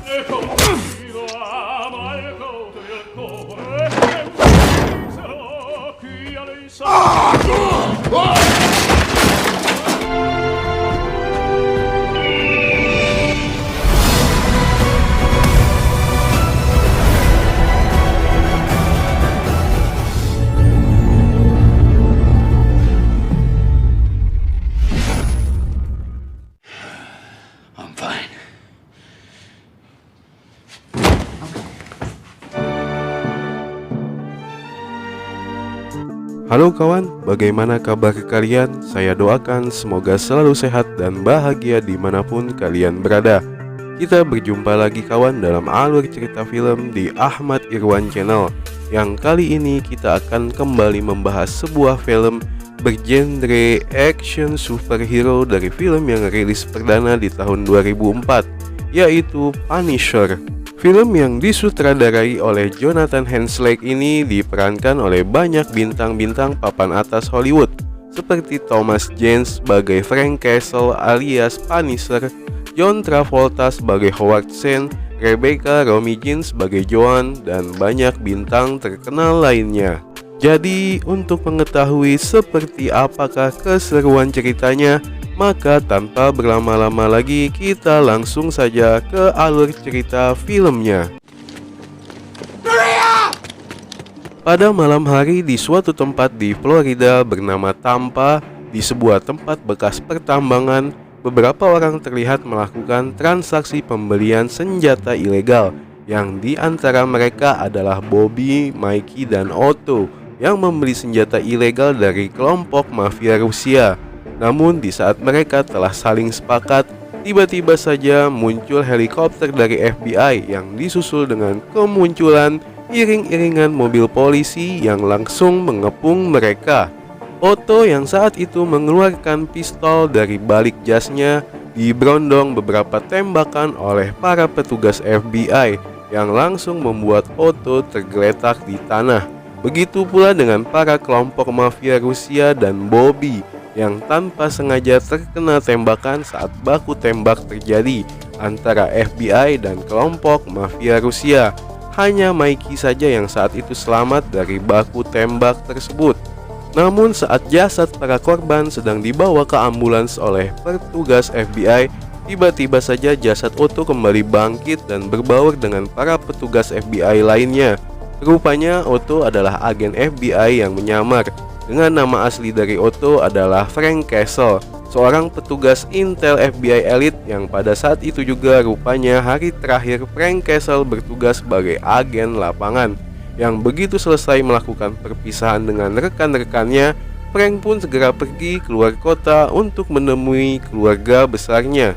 내 공기도 맑고 들고 행복스러 귀하는 I'm fine. Halo kawan, bagaimana kabar kalian? Saya doakan semoga selalu sehat dan bahagia dimanapun kalian berada. Kita berjumpa lagi kawan dalam alur cerita film di Ahmad Irwan Channel. Yang kali ini kita akan kembali membahas sebuah film bergenre action superhero dari film yang rilis perdana di tahun 2004, yaitu Punisher. Film yang disutradarai oleh Jonathan Hensleigh ini diperankan oleh banyak bintang-bintang papan atas Hollywood seperti Thomas Jane sebagai Frank Castle alias Punisher, John Travolta sebagai Howard Shane, Rebecca Romijn sebagai Joan, dan banyak bintang terkenal lainnya. Jadi untuk mengetahui seperti apakah keseruan ceritanya, maka tanpa berlama-lama lagi kita langsung saja ke alur cerita filmnya. Pada malam hari di suatu tempat di Florida bernama Tampa, di sebuah tempat bekas pertambangan, beberapa orang terlihat melakukan transaksi pembelian senjata ilegal, yang di antara mereka adalah Bobby, Mikey, dan Otto yang membeli senjata ilegal dari kelompok mafia Rusia. Namun di saat mereka telah saling sepakat, tiba-tiba saja muncul helikopter dari FBI yang disusul dengan kemunculan iring-iringan mobil polisi yang langsung mengepung mereka. Otto yang saat itu mengeluarkan pistol dari balik jasnya diberondong beberapa tembakan oleh para petugas FBI yang langsung membuat Otto tergeletak di tanah. Begitu pula dengan para kelompok mafia Rusia dan Bobby yang tanpa sengaja terkena tembakan saat baku tembak terjadi antara FBI dan kelompok mafia Rusia. Hanya Mikey saja yang saat itu selamat dari baku tembak tersebut. Namun saat jasad para korban sedang dibawa ke ambulans oleh petugas FBI, tiba-tiba saja jasad Otto kembali bangkit dan berbaur dengan para petugas FBI lainnya. Rupanya Otto adalah agen FBI yang menyamar. Dengan nama asli dari Otto adalah Frank Castle, seorang petugas intel FBI elit yang pada saat itu juga rupanya hari terakhir Frank Castle bertugas sebagai agen lapangan. Yang begitu selesai melakukan perpisahan dengan rekan-rekannya, Frank pun segera pergi keluar kota untuk menemui keluarga besarnya.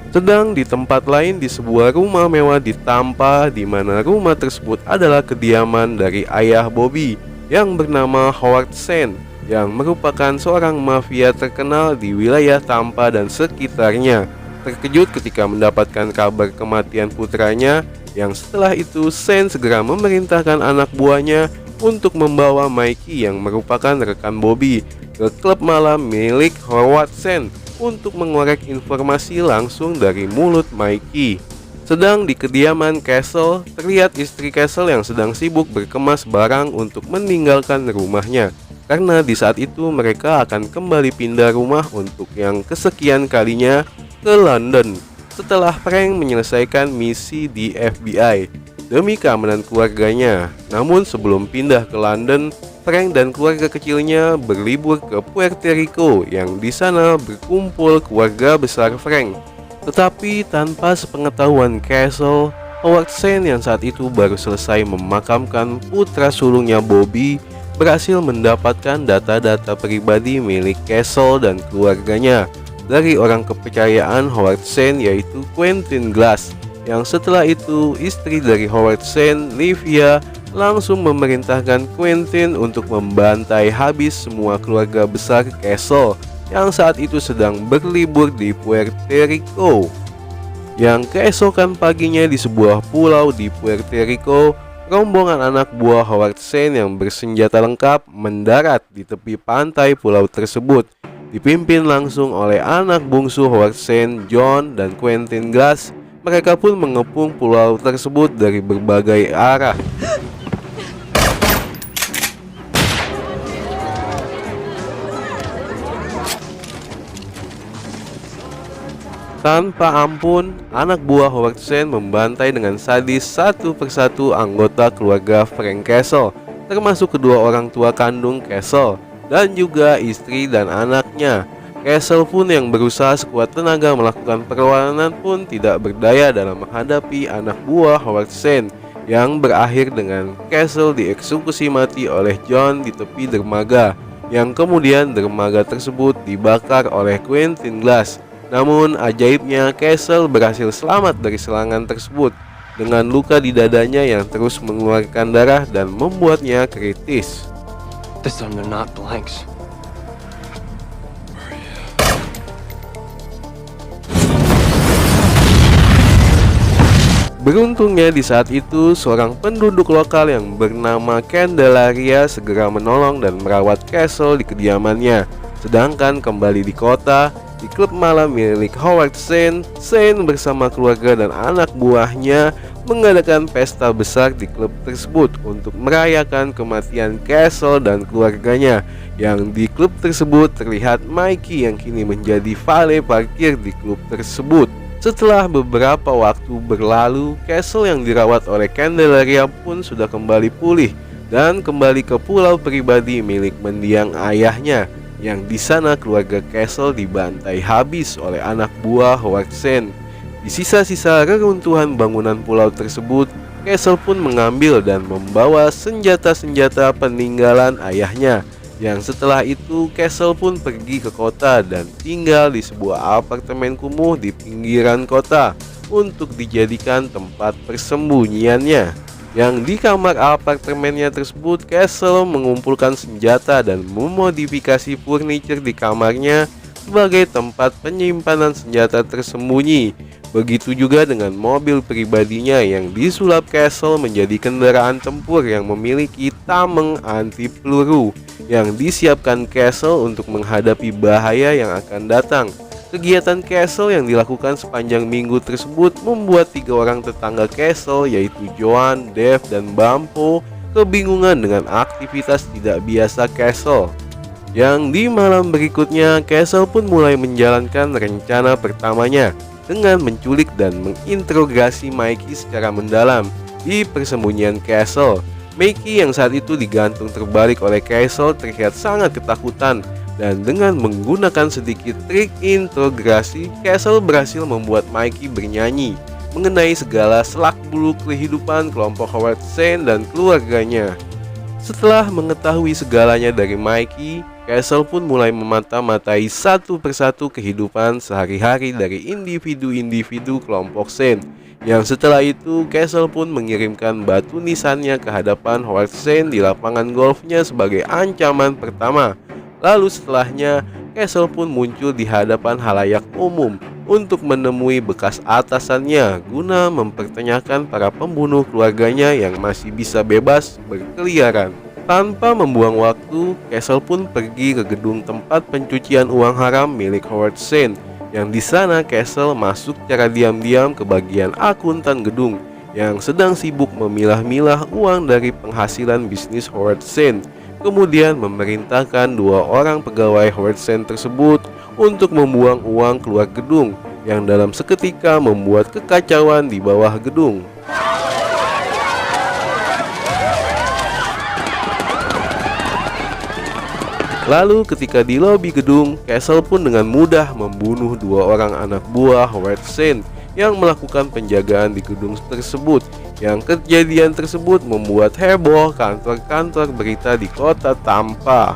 Sedang di tempat lain di sebuah rumah mewah di Tampa, di mana rumah tersebut adalah kediaman dari ayah Bobby yang bernama Howard Shane, yang merupakan seorang mafia terkenal di wilayah Tampa dan sekitarnya. Terkejut ketika mendapatkan kabar kematian putranya, yang setelah itu Shane segera memerintahkan anak buahnya untuk membawa Mikey yang merupakan rekan Bobby ke klub malam milik Howard Shane untuk mengorek informasi langsung dari mulut Mikey. Sedang di kediaman Castle, terlihat istri Castle yang sedang sibuk berkemas barang untuk meninggalkan rumahnya, karena di saat itu mereka akan kembali pindah rumah untuk yang kesekian kalinya ke London setelah Frank menyelesaikan misi di FBI demi keamanan keluarganya. Namun sebelum pindah ke London, Frank dan keluarga kecilnya berlibur ke Puerto Rico, yang di sana berkumpul keluarga besar Frank. Tetapi tanpa sepengetahuan Castle, Howard Shane yang saat itu baru selesai memakamkan putra sulungnya Bobby berhasil mendapatkan data-data pribadi milik Castle dan keluarganya dari orang kepercayaan Howard Shane, yaitu Quentin Glass. Yang setelah itu istri dari Howard Shane, Livia, langsung memerintahkan Quentin untuk membantai habis semua keluarga besar Castle yang saat itu sedang berlibur di Puerto Rico. Yang keesokan paginya di sebuah pulau di Puerto Rico, rombongan anak buah Howard Shane yang bersenjata lengkap mendarat di tepi pantai pulau tersebut, dipimpin langsung oleh anak bungsu Howard Shane, John, dan Quentin Glass. Mereka pun mengepung pulau tersebut dari berbagai arah. Tanpa ampun, anak buah Howard Shane membantai dengan sadis satu persatu anggota keluarga Frank Castle, termasuk kedua orang tua kandung Castle dan juga istri dan anaknya. Castle pun yang berusaha sekuat tenaga melakukan perlawanan pun tidak berdaya dalam menghadapi anak buah Howard Shane, yang berakhir dengan Castle dieksekusi mati oleh John di tepi dermaga, yang kemudian dermaga tersebut dibakar oleh Quentin Glass. Namun ajaibnya Castle berhasil selamat dari serangan tersebut dengan luka di dadanya yang terus mengeluarkan darah dan membuatnya kritis. This time they're not blanks. Beruntungnya di saat itu seorang penduduk lokal yang bernama Candelaria segera menolong dan merawat Castle di kediamannya. Sedangkan kembali di kota, di klub malam milik Howard Shane, Shane bersama keluarga dan anak buahnya mengadakan pesta besar di klub tersebut untuk merayakan kematian Castle dan keluarganya. Yang di klub tersebut terlihat Mikey yang kini menjadi valet parkir di klub tersebut. Setelah beberapa waktu berlalu, Castle yang dirawat oleh Candelaria pun sudah kembali pulih dan kembali ke pulau pribadi milik mendiang ayahnya, yang di sana keluarga Castle dibantai habis oleh anak buah Howard Shane. Di sisa-sisa reruntuhan bangunan pulau tersebut, Castle pun mengambil dan membawa senjata-senjata peninggalan ayahnya. Yang setelah itu Castle pun pergi ke kota dan tinggal di sebuah apartemen kumuh di pinggiran kota untuk dijadikan tempat persembunyiannya. Yang di kamar apartemennya tersebut, Castle mengumpulkan senjata dan memodifikasi furniture di kamarnya sebagai tempat penyimpanan senjata tersembunyi. Begitu juga dengan mobil pribadinya yang disulap Castle menjadi kendaraan tempur yang memiliki tameng anti peluru yang disiapkan Castle untuk menghadapi bahaya yang akan datang. Kegiatan Castle yang dilakukan sepanjang minggu tersebut membuat 3 orang tetangga Castle, yaitu Joan, Dave, dan Bampo, kebingungan dengan aktivitas tidak biasa Castle. Yang di malam berikutnya, Castle pun mulai menjalankan rencana pertamanya dengan menculik dan menginterogasi Mikey secara mendalam di persembunyian Castle. Mikey yang saat itu digantung terbalik oleh Castle terlihat sangat ketakutan, dan dengan menggunakan sedikit trik interogasi, Castle berhasil membuat Mikey bernyanyi mengenai segala selak-beluk kehidupan kelompok Howard Shane dan keluarganya. Setelah mengetahui segalanya dari Mikey, Castle pun mulai memata-matai satu persatu kehidupan sehari-hari dari individu-individu kelompok Shane. Yang setelah itu Castle pun mengirimkan batu nisannya ke hadapan Howard Shane di lapangan golfnya sebagai ancaman pertama. Lalu setelahnya Castle pun muncul di hadapan halayak umum untuk menemui bekas atasannya guna mempertanyakan para pembunuh keluarganya yang masih bisa bebas berkeliaran. Tanpa membuang waktu, Castle pun pergi ke gedung tempat pencucian uang haram milik Howard Shane. Yang di sana Castle masuk secara diam-diam ke bagian akuntan gedung yang sedang sibuk memilah-milah uang dari penghasilan bisnis Howard Shane. Kemudian memerintahkan 2 orang pegawai Howard Shane tersebut untuk membuang uang keluar gedung, yang dalam seketika membuat kekacauan di bawah gedung. Lalu ketika di lobi gedung, Castle pun dengan mudah membunuh 2 orang anak buah Howard Shane yang melakukan penjagaan di gedung tersebut. Yang kejadian tersebut membuat heboh kantor-kantor berita di kota Tampa,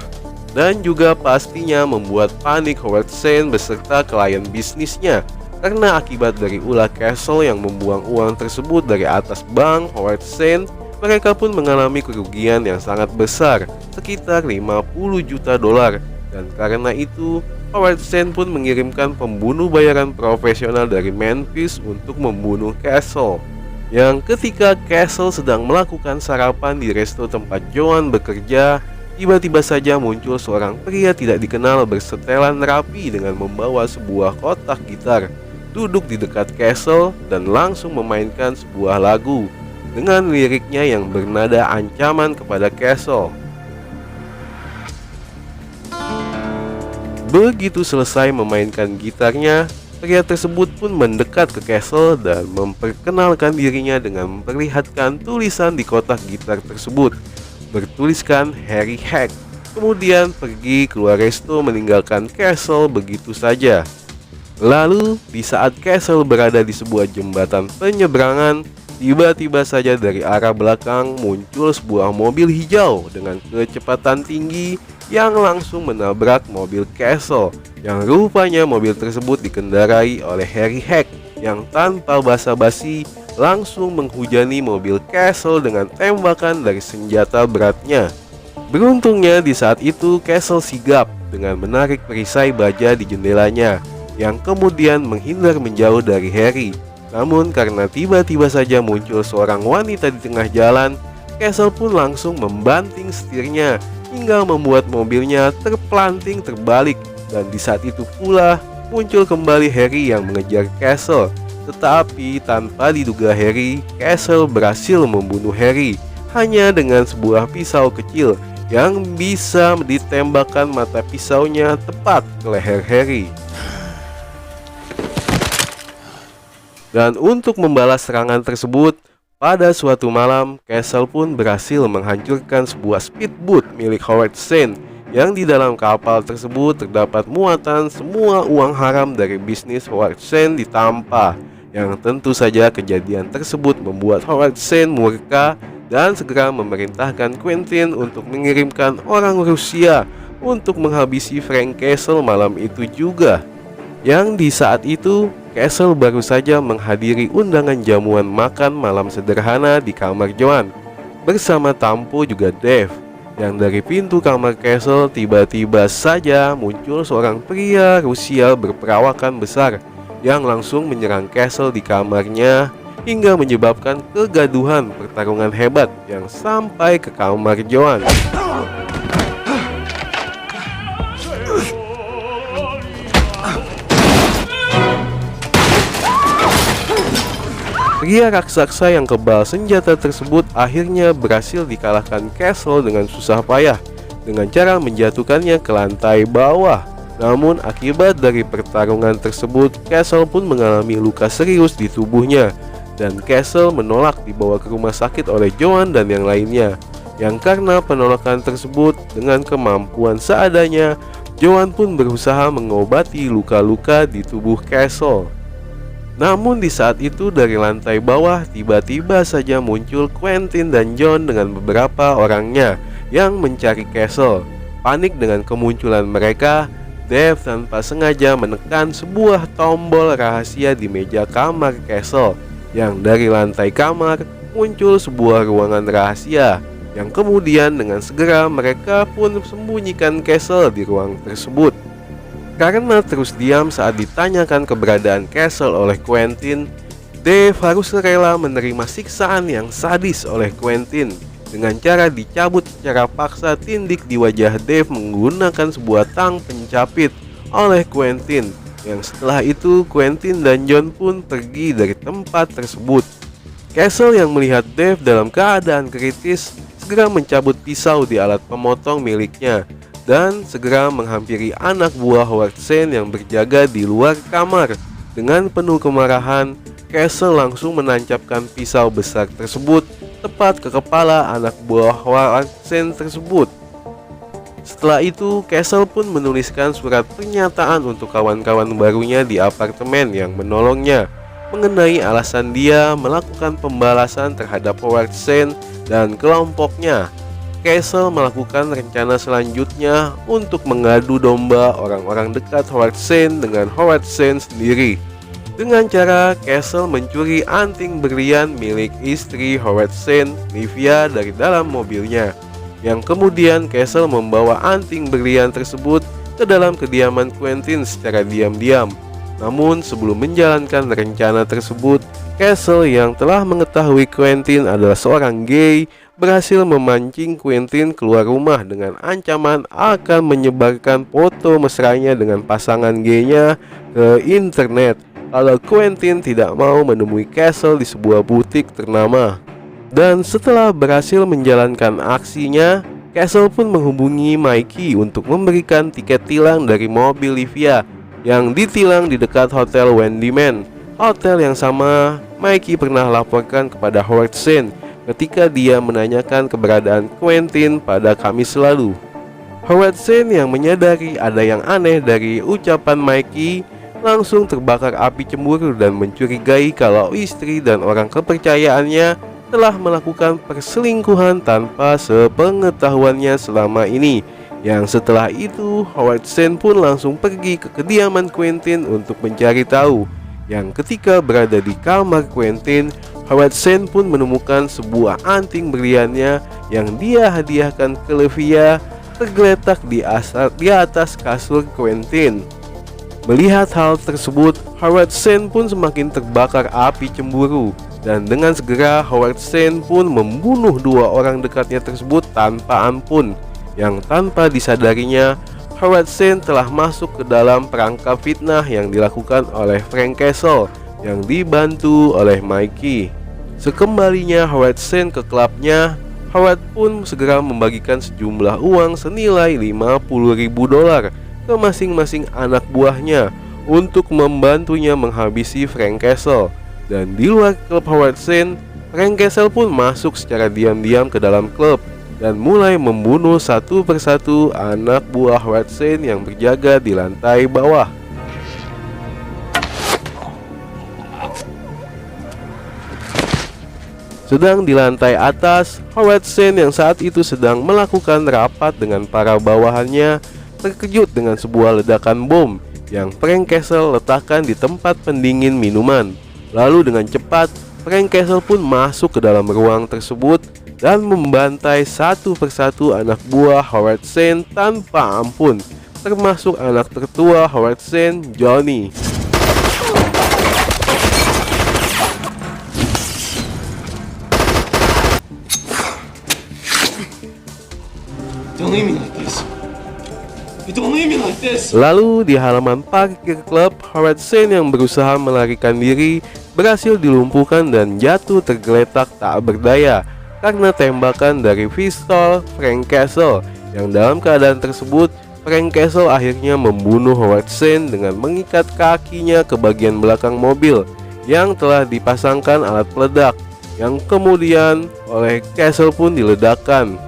dan juga pastinya membuat panik Howard Shane beserta klien bisnisnya, karena akibat dari ulah Castle yang membuang uang tersebut dari atas bank Howard Shane. Mereka pun mengalami kerugian yang sangat besar, sekitar 50 juta dolar. Dan karena itu, Howard Shane pun mengirimkan pembunuh bayaran profesional dari Memphis untuk membunuh Castle. Yang ketika Castle sedang melakukan sarapan di resto tempat Joan bekerja, tiba-tiba saja muncul seorang pria tidak dikenal bersetelan rapi dengan membawa sebuah kotak gitar. duduk di dekat Castle dan langsung memainkan sebuah lagu dengan liriknya yang bernada ancaman kepada Castle. Begitu selesai memainkan gitarnya, pria tersebut pun mendekat ke Castle dan memperkenalkan dirinya dengan memperlihatkan tulisan di kotak gitar tersebut bertuliskan Harry Hack. Kemudian pergi keluar resto meninggalkan Castle begitu saja. Lalu di saat Castle berada di sebuah jembatan penyeberangan, tiba-tiba saja dari arah belakang muncul sebuah mobil hijau dengan kecepatan tinggi yang langsung menabrak mobil Castle, yang rupanya mobil tersebut dikendarai oleh Harry Hack yang tanpa basa-basi langsung menghujani mobil Castle dengan tembakan dari senjata beratnya. Beruntungnya di saat itu Castle sigap dengan menarik perisai baja di jendelanya yang kemudian menghindar menjauh dari Harry. Namun karena tiba-tiba saja muncul seorang wanita di tengah jalan, Castle pun langsung membanting setirnya hingga membuat mobilnya terpelanting terbalik. Dan di saat itu pula muncul kembali Harry yang mengejar Castle. Tetapi tanpa diduga Harry, Castle berhasil membunuh Harry hanya dengan sebuah pisau kecil yang bisa ditembakkan mata pisaunya tepat ke leher Harry. Dan untuk membalas serangan tersebut, pada suatu malam, Castle pun berhasil menghancurkan sebuah speedboat milik Howard Shane yang di dalam kapal tersebut terdapat muatan semua uang haram dari bisnis Howard Shane di Tampa. Yang tentu saja kejadian tersebut membuat Howard Shane murka dan segera memerintahkan Quentin untuk mengirimkan orang Rusia untuk menghabisi Frank Castle malam itu juga. Yang di saat itu Castle baru saja menghadiri undangan jamuan makan malam sederhana di kamar Joan bersama Tampo juga Dave. Yang dari pintu kamar Castle tiba-tiba saja muncul seorang pria Rusia berperawakan besar yang langsung menyerang Castle di kamarnya hingga menyebabkan kegaduhan pertarungan hebat yang sampai ke kamar Joan. Pria raksasa yang kebal senjata tersebut akhirnya berhasil dikalahkan Castle dengan susah payah dengan cara menjatuhkannya ke lantai bawah. Namun akibat dari pertarungan tersebut, Castle pun mengalami luka serius di tubuhnya dan Castle menolak dibawa ke rumah sakit oleh Joan dan yang lainnya. Yang karena penolakan tersebut dengan kemampuan seadanya, Joan pun berusaha mengobati luka-luka di tubuh Castle. Namun di saat itu dari lantai bawah tiba-tiba saja muncul Quentin dan John dengan beberapa orangnya yang mencari Castle. Panik dengan kemunculan mereka, Dave tanpa sengaja menekan sebuah tombol rahasia di meja kamar Castle. Yang dari lantai kamar muncul sebuah ruangan rahasia yang kemudian dengan segera mereka pun sembunyikan Castle di ruang tersebut. Karena terus diam saat ditanyakan keberadaan Castle oleh Quentin, Dave harus rela menerima siksaan yang sadis oleh Quentin dengan cara dicabut secara paksa tindik di wajah Dave menggunakan sebuah tang pencapit oleh Quentin. Yang setelah itu Quentin dan John pun pergi dari tempat tersebut. Castle yang melihat Dave dalam keadaan kritis segera mencabut pisau di alat pemotong miliknya dan segera menghampiri anak buah Howard Shane yang berjaga di luar kamar. Dengan penuh kemarahan, Castle langsung menancapkan pisau besar tersebut tepat ke kepala anak buah Howard Shane tersebut. Setelah itu, Castle pun menuliskan surat pernyataan untuk kawan-kawan barunya di apartemen yang menolongnya mengenai alasan dia melakukan pembalasan terhadap Howard Shane dan kelompoknya. Castle melakukan rencana selanjutnya untuk mengadu domba orang-orang dekat Howard Shane dengan Howard Shane sendiri. Dengan cara Castle mencuri anting berlian milik istri Howard Shane, Livia, dari dalam mobilnya. Yang kemudian Castle membawa anting berlian tersebut ke dalam kediaman Quentin secara diam-diam. Namun sebelum menjalankan rencana tersebut, Castle yang telah mengetahui Quentin adalah seorang gay berhasil memancing Quentin keluar rumah dengan ancaman akan menyebarkan foto mesranya dengan pasangan gaynya ke internet. kalau Quentin tidak mau menemui Castle di sebuah butik ternama. Dan setelah berhasil menjalankan aksinya, Castle pun menghubungi Mikey untuk memberikan tiket tilang dari mobil Livia yang ditilang di dekat Hotel Wendyman, hotel yang sama Mikey pernah laporkan kepada Howard Zinn ketika dia menanyakan keberadaan Quentin pada Kamis lalu. Howard Zinn yang menyadari ada yang aneh dari ucapan Mikey langsung terbakar api cemburu dan mencurigai kalau istri dan orang kepercayaannya telah melakukan perselingkuhan tanpa sepengetahuannya selama ini. Yang setelah itu Howard Zinn pun langsung pergi ke kediaman Quentin untuk mencari tahu. Yang ketika berada di kamar Quentin, Howard Zinn pun menemukan sebuah anting berliannya yang dia hadiahkan ke Livia tergeletak di atas kasur Quentin. Melihat hal tersebut, Howard Zinn pun semakin terbakar api cemburu. Dan dengan segera Howard Zinn pun membunuh dua orang dekatnya tersebut tanpa ampun. Yang tanpa disadarinya, Howard Zinn telah masuk ke dalam perangkap fitnah yang dilakukan oleh Frank Castle yang dibantu oleh Mikey. Sekembalinya Howard Zinn ke klubnya, Howard pun segera membagikan sejumlah uang senilai $50.000 ke masing-masing anak buahnya untuk membantunya menghabisi Frank Castle. Dan di luar klub Howard Zinn, Frank Castle pun masuk secara diam-diam ke dalam klub dan mulai membunuh satu persatu anak buah Howard Zinn yang berjaga di lantai bawah. Sedang di lantai atas, Howard Zinn yang saat itu sedang melakukan rapat dengan para bawahannya terkejut dengan sebuah ledakan bom yang Frank Castle letakkan di tempat pendingin minuman. Lalu dengan cepat, Frank Castle pun masuk ke dalam ruang tersebut dan membantai satu persatu anak buah Howard Zinn tanpa ampun, termasuk anak tertua Howard Zinn, Johnny. Don't leave me like this. Don't leave me like this. Lalu di halaman parkir klub, Howard Zinn yang berusaha melarikan diri berhasil dilumpuhkan dan jatuh tergeletak tak berdaya karena tembakan dari pistol Frank Castle. Yang dalam keadaan tersebut, Frank Castle akhirnya membunuh Howard Zinn dengan mengikat kakinya ke bagian belakang mobil yang telah dipasangkan alat peledak, yang kemudian oleh Castle pun diledakkan.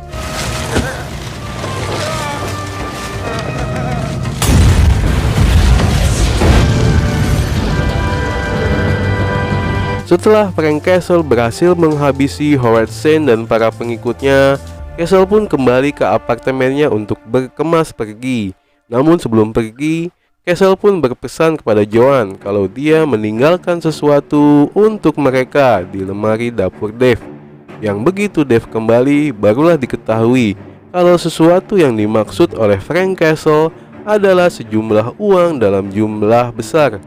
Setelah Frank Castle berhasil menghabisi Howard Zinn dan para pengikutnya, Castle pun kembali ke apartemennya untuk berkemas pergi. Namun sebelum pergi, Castle pun berpesan kepada Joan kalau dia meninggalkan sesuatu untuk mereka di lemari dapur Dave. Yang begitu Dave kembali, barulah diketahui kalau sesuatu yang dimaksud oleh Frank Castle adalah sejumlah uang dalam jumlah besar.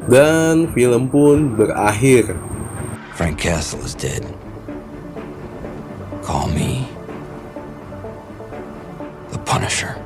Dan film pun berakhir. Frank Castle is dead. Call me the Punisher.